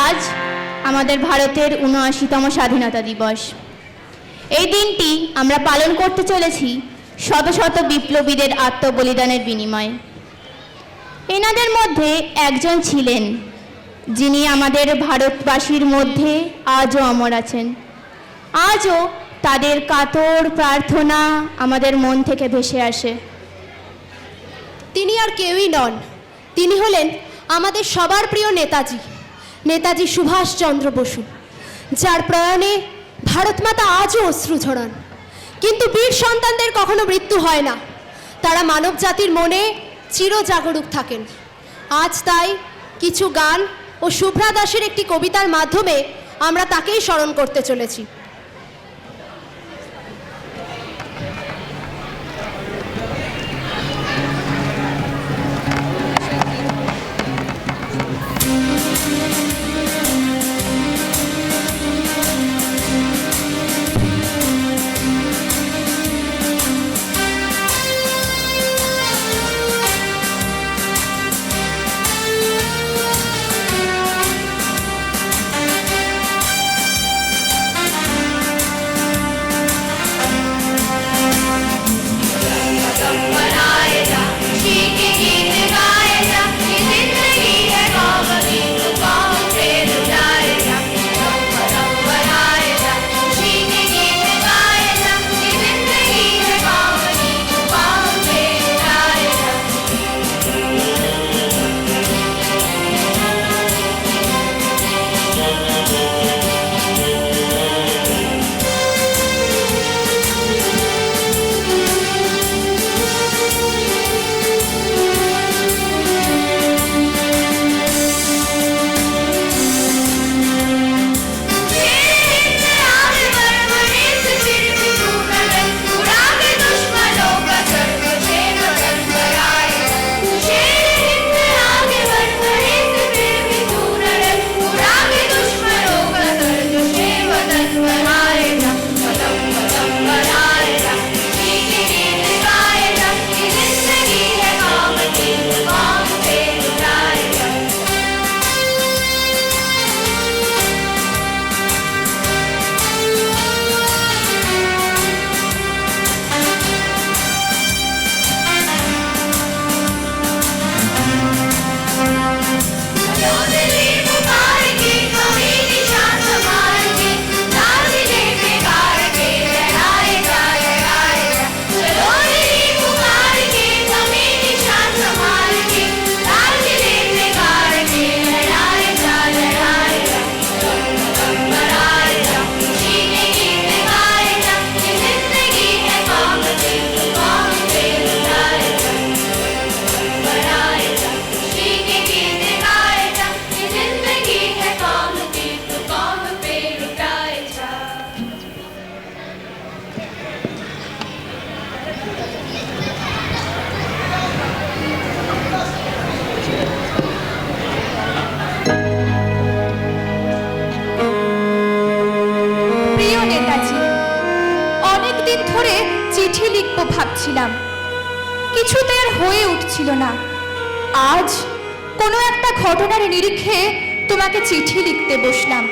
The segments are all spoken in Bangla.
আজ আমাদের ভারতের ৭৯তম স্বাধীনতা দিবস। এই দিনটি আমরা পালন করতে চলেছি শত শত বিপ্লবীদের আত্মবলিদানের বিনিময়ে। এনাদের মধ্যে একজন ছিলেন যিনি আমাদের ভারতবাসীর মধ্যে আজও অমর আছেন। আজও তাদের কাতর প্রার্থনা আমাদের মন থেকে ভেসে আসে। তিনি আর কেউই নন, তিনি হলেন আমাদের সবার প্রিয় নেতাজি, নেতাজি সুভাষচন্দ্র বসু, যার প্রয়াণে ভারতমাতা আজও অশ্রু ঝরান। কিন্তু বীর সন্তানদের কখনো মৃত্যু হয় না, তারা মানব জাতির মনে চিরজাগরুক থাকেন। আজ তাই কিছু গান ও শুভ্রা দাসের একটি কবিতার মাধ্যমে আমরা তাকেই স্মরণ করতে চলেছি। চিঠি লিখব ভাবছিলাম, কিছুতে আর হয়ে উঠছিল না। আজ কোনো একটা ঘটনার নিরিখে তোমাকে চিঠি লিখতে বসলাম।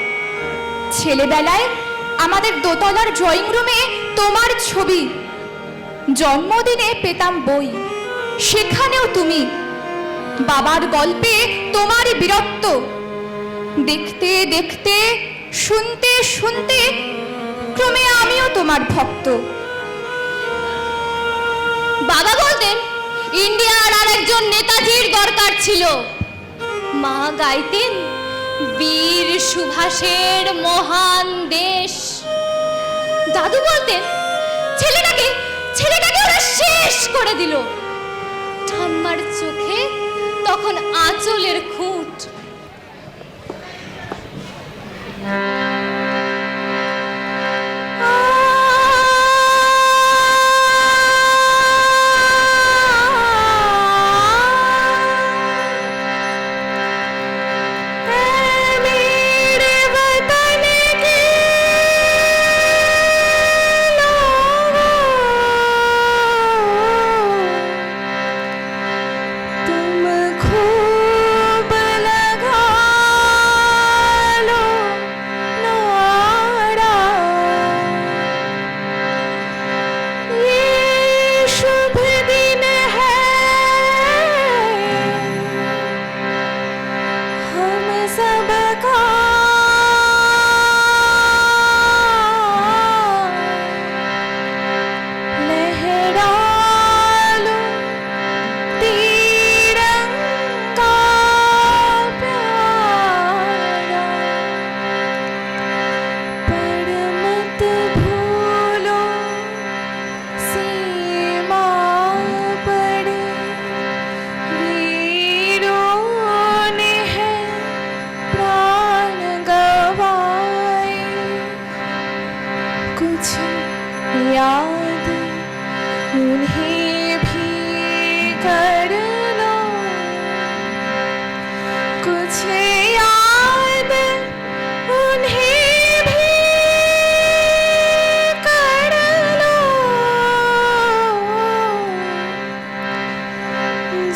ছেলেবেলায় আমাদের দোতলার ড্রয়িং রুমে তোমার ছবি, জন্মদিনে পেতাম বই, সেখানেও তুমি। বাবার গল্পে তোমারই বীরত্ব, দেখতে দেখতে শুনতে শুনতে ক্রমে আমিও তোমার ভক্ত। বাবা বলতেন ইন্ডিয়ার আর একজন নেতাজির দরকার ছিল। মা গাইতেন বীর সুভাষের মহান দেশ। দাদু বলতেন ছেলেটাকে ওরা শেষ করে দিল। ঠাম্মার চোখে তখন আঁচলের খুঁট। तुम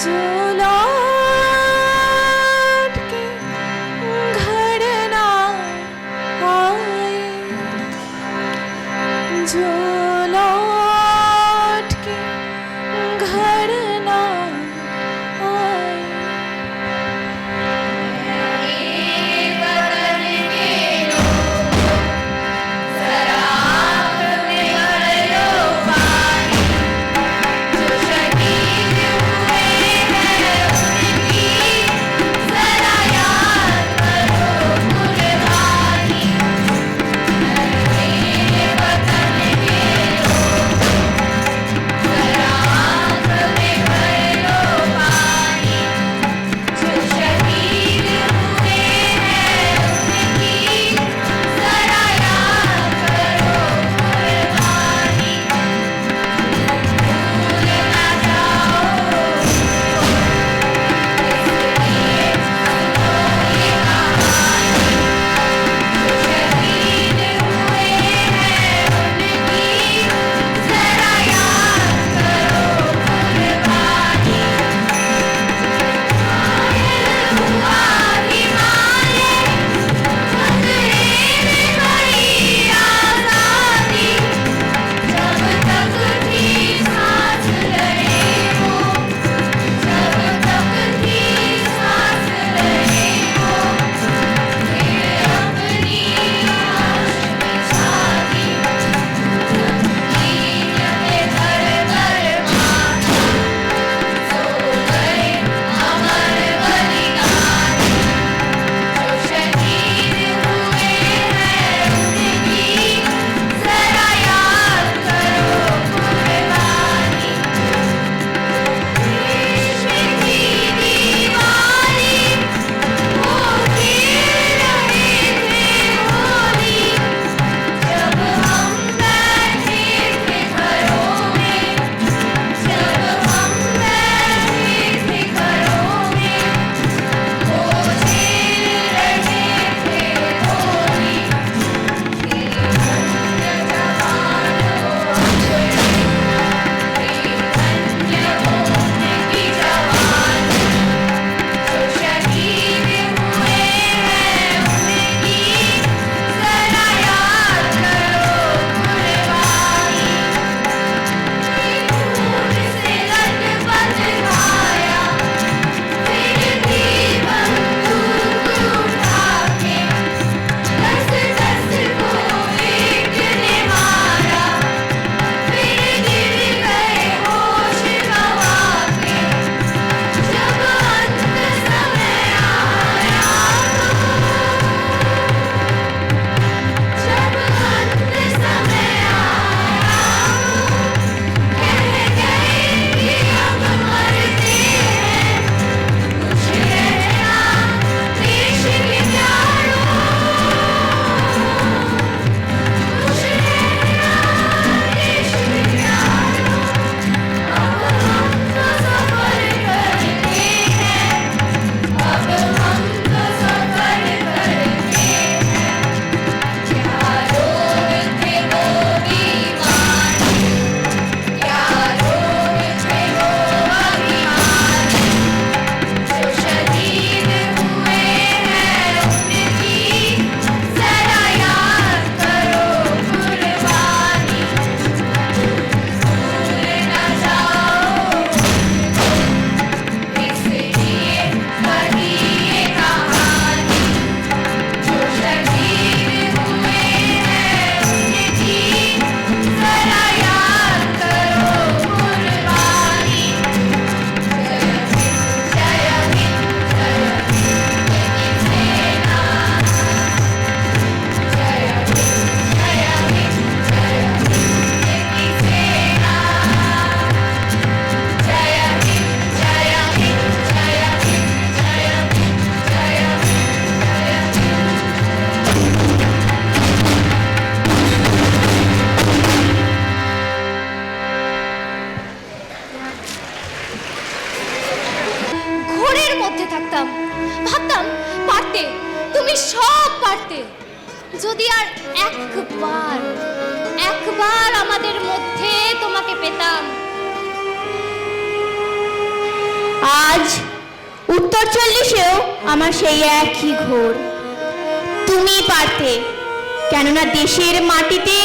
जो लौट के घर ना आए, जो लौट के घर ना आए। যদি আর একবার আমাদের মধ্যে তোমাকে পেতাম। উত্তর 40-এও আমার সেই একই ঘোর। তুমি পারতে, কেননা দেশের মাটিতে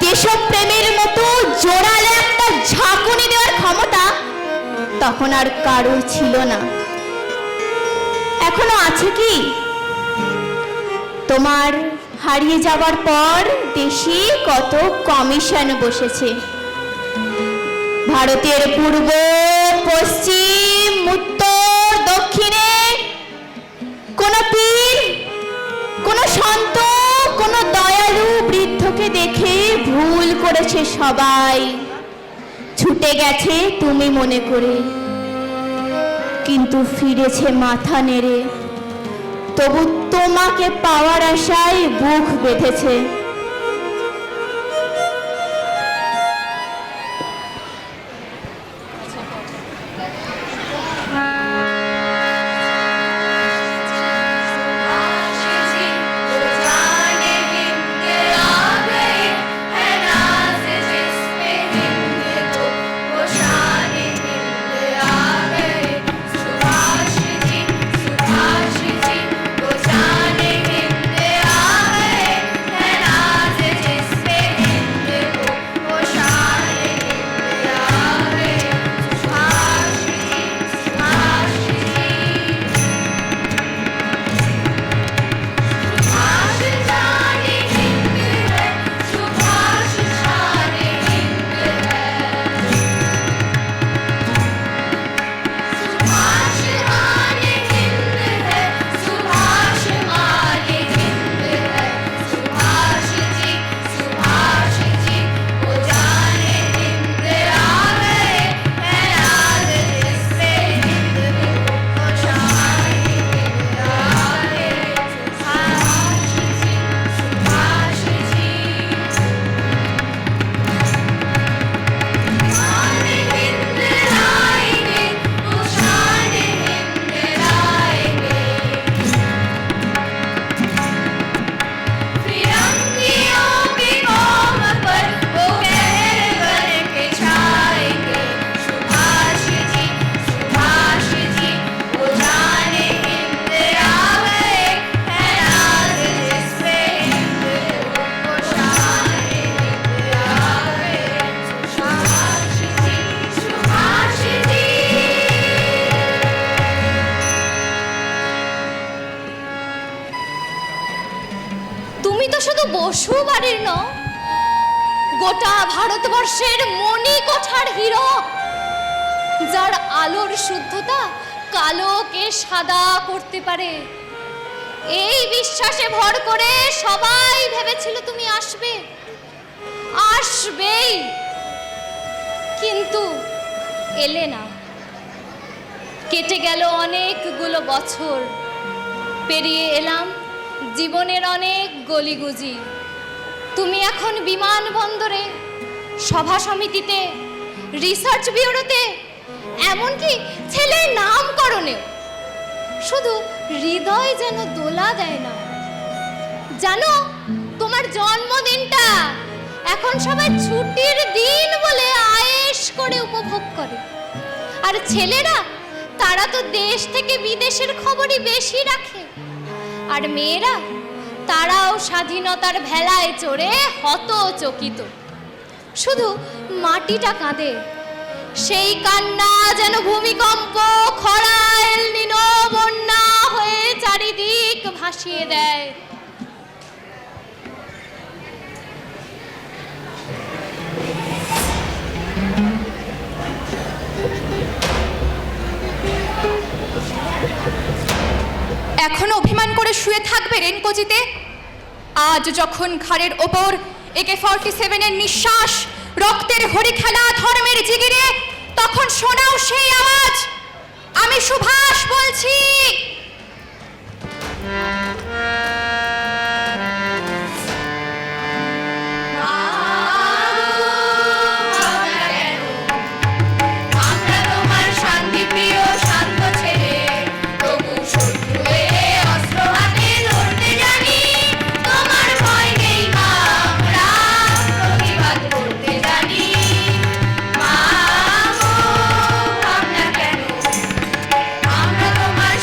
দেশপ্রেমের মতো জোরালো একটা ঝাঁকুনি দেওয়ার ক্ষমতা তখন আর কারোর ছিল না। এখনো আছে কি? তোমার হারিয়ে যাবার পর দেশে কত কমিশন বসেছে। ভারতের পূর্ব, পশ্চিম, উত্তর, দক্ষিণে কোন পীর, কোন সন্ত, কোন দয়ালু বৃদ্ধকে দেখে ভুল করেছে সবাই, ছুটে গেছে তুমি মনে করে, কিন্তু ফিরেছে মাথা নেড়ে। তবু তোমাকে পাওয়ার আশায় বুক বেঁধেছে। বসু বাড়ির ন, গোটা ভারতবর্ষের মণি কোঠার হিরো, যার আলোর শুদ্ধতা কালোকে সাদা করতে পারে। এই বিশ্বাসে ভর করে সবাই ভেবেছিল তুমি আসবে, আসবেই, কিন্তু এলে না। কেটে গেল অনেকগুলো বছর, পেরিয়ে এলাম জীবনের অনেক গলিগুজি। তুমি এখন বিমানবন্দরে, সভা সমিতিতে, রিসার্চ ব্যুরোতে, এমনকি ছেলের নামকরণেও। শুধু হৃদয় যেন দোলা দেয় না। জানো, তোমার জন্মদিনটা এখন সবাই ছুটির দিন বলে আয়েশ করে উপভোগ করে। আর ছেলেরা, তারা তো দেশ থেকে বিদেশের খবরই বেশি রাখে। আর মেয়েরা, তারাও স্বাধীনতার ভেলায় চড়ে হতচকিত। শুধু মাটিটা কাঁদে, সেই কান্না যেন ভূমিকম্প, খরা, এল নিনো, বন্যা হয়ে চারিদিক ভাসিয়ে দেয়। এখনো অভিমান করে শুয়ে থাকবে রেনকোজিতে? আজ যখন ঘাড়ের ওপর AK-47 নিঃশ্বাস, রক্তের হরি খেলা ধর্মের জিগিরে, তখন শোনাও সেই আওয়াজ। আমি সুভাষ বলছি। আমরা তোমার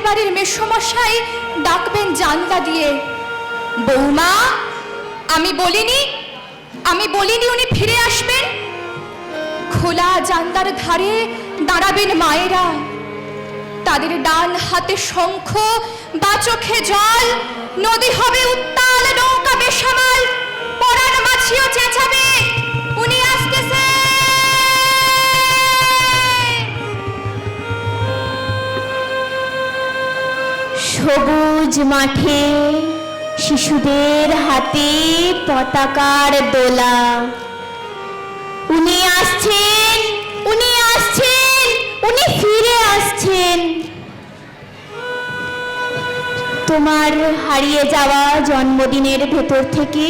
বাড়ির মেসোমশাই ডাকবেন জানলা দিয়ে, বৌমা, আমি বলিনি উনি ফিরে আসবেন। খোলা জানলার ধারে দাঁড়াবেন মায়েরা, তাদের ডান হাতে শঙ্খ বা চোখে জল, নদী হবে উত্তাল, নৌকা বেসামাল, পরাণ মাছিও চেঁচাবে, উনি আসতেছে। সবুজ মাঠে শিশুদের হাতে পতাকার দোলা, উনি আসছেন, উনি আসছেন, উনি ফিরে আসছেন। তোমার হারিয়ে যাওয়া জন্মদিনের ভেতর থেকে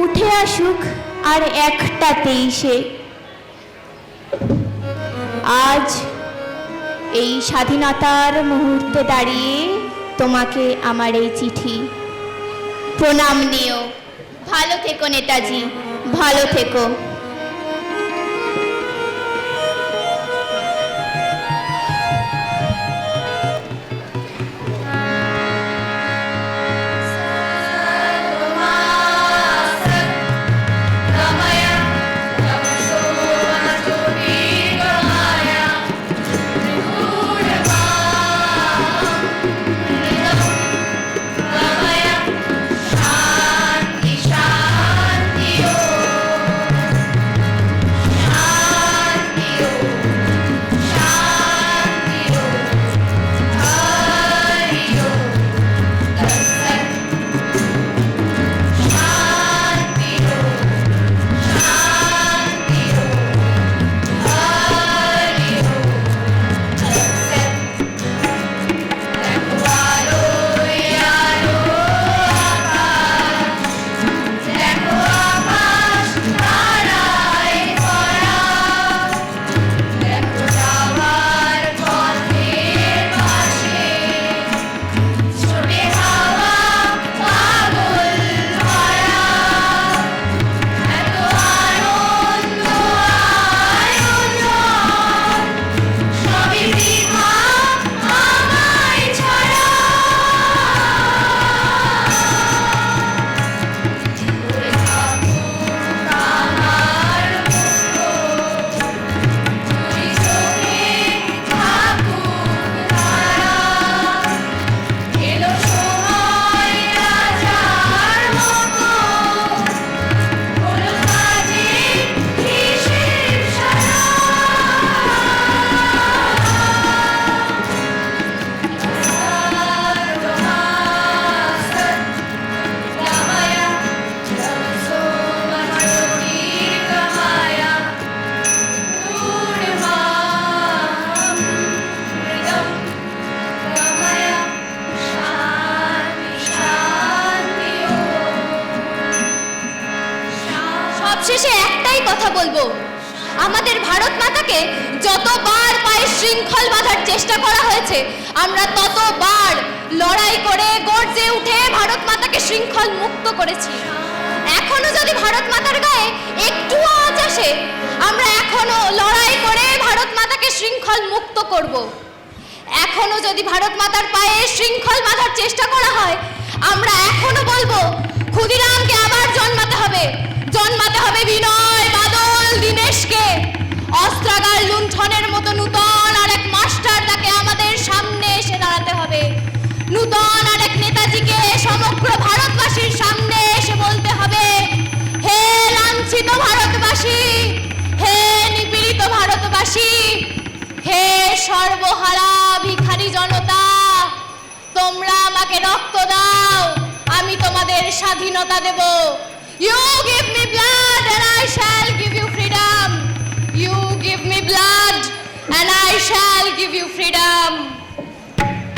উঠে আসুক আর একটা 23-এ। আজ এই স্বাধীনতার মুহূর্তে দাঁড়িয়ে তোমাকে আমার এই চিঠি। প্রণাম নিও। ভালো থেকো নেতাজি, ভালো থেকো। সবশেষে একটাই কথা বলবো, আমাদের ভারত মাতাকে যতবার পায়ে শৃঙ্খল বাঁধার চেষ্টা করা হয়েছে, আমরা ততবার লড়াই করে গর্জে উঠে ভারত মাতাকে শৃঙ্খল মুক্ত করেছি। এখনো যদি ভারত মাতার গায়ে একটু আওয়াজ আসে, আমরা এখনো লড়াই করে ভারত মাতাকে শৃঙ্খল মুক্ত করব। এখনো যদি ভারত মাতার পায়ে শৃঙ্খল বাঁধার চেষ্টা করা হয়, আমরা এখনো বলবো ক্ষুদিরামকে আবার জন্মাতে হবে, জন্মাতে হবে বিনয়, বাদল, দীনেশকে। অস্ত্রাগার লুণ্ঠনের মতো নূতন আরেক মাস্টারদাকে আমাদের সামনে এসে দাঁড়াতে হবে। নূতন আরেক নেতাজিকে সমগ্র ভারতবাসীর সামনে এসে বলতে হবে, হে লাঞ্ছিত ভারতবাসী, হে নিপীড়িত ভারতবাসী, হে সর্বহারা ভিখারি জনতা, তোমরা আমাকে রক্ত দাও, আমি তোমাদের স্বাধীনতা দেব। You give me blood and I shall give you freedom. You give me blood and I shall give you freedom.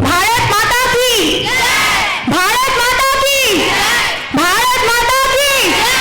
Bharat माता की जय! भारत माता की जय! भारत माता की जय!